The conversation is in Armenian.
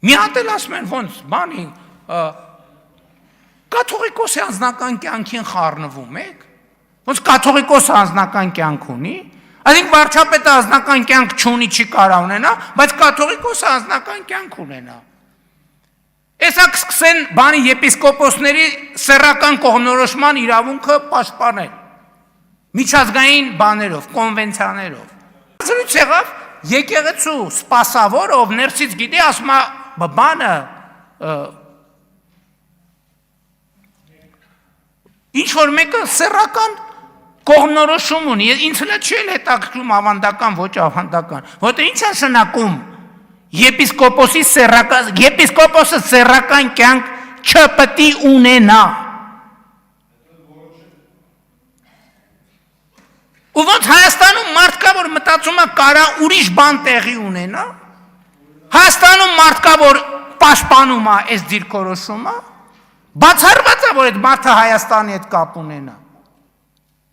Մի հատ էլ ասում են ոնց բանի կաթողիկոսի անձնական կյանքին խառնվում եք, ոնց կաթողիկոսը անձնական կյանք ունի, այսինքն վարչապետը անձնական կյանք չունի, չի կարող ունենա, բայց կաթողիկոսը անձնական կյանք ունենա։ Էսա կսկսեն բանի եպիսկոպոսների սեռական կողմնորոշման իրավունքը պաշտպանել միջազգային բաներով, կոնվենցիաներով։ Զրույց եղավ եկեղեցու սպասավոր, ով ներսից գիտի, ասում է բանը ինչ-որ մեկը սեռական կողմնորոշում ունի, ինձ հլա չի էլ հետաքրքրում ավանդական, ոչ ավանդական, որտեղ ինչ է շնակում եպիսկոպոսը սեռական կյանք չպետք է ունենա։ Ու ոնց Հայաստանում մարդ կա, որ մտածում է կարա ուրիշ բան տեղի ունենա, Հայաստանում մարդ կա, որ պաշտպանում է այս դիրքորոշումը, բացառված է, որ այդ մարդը Հայաստանի հետ կապ ունենա։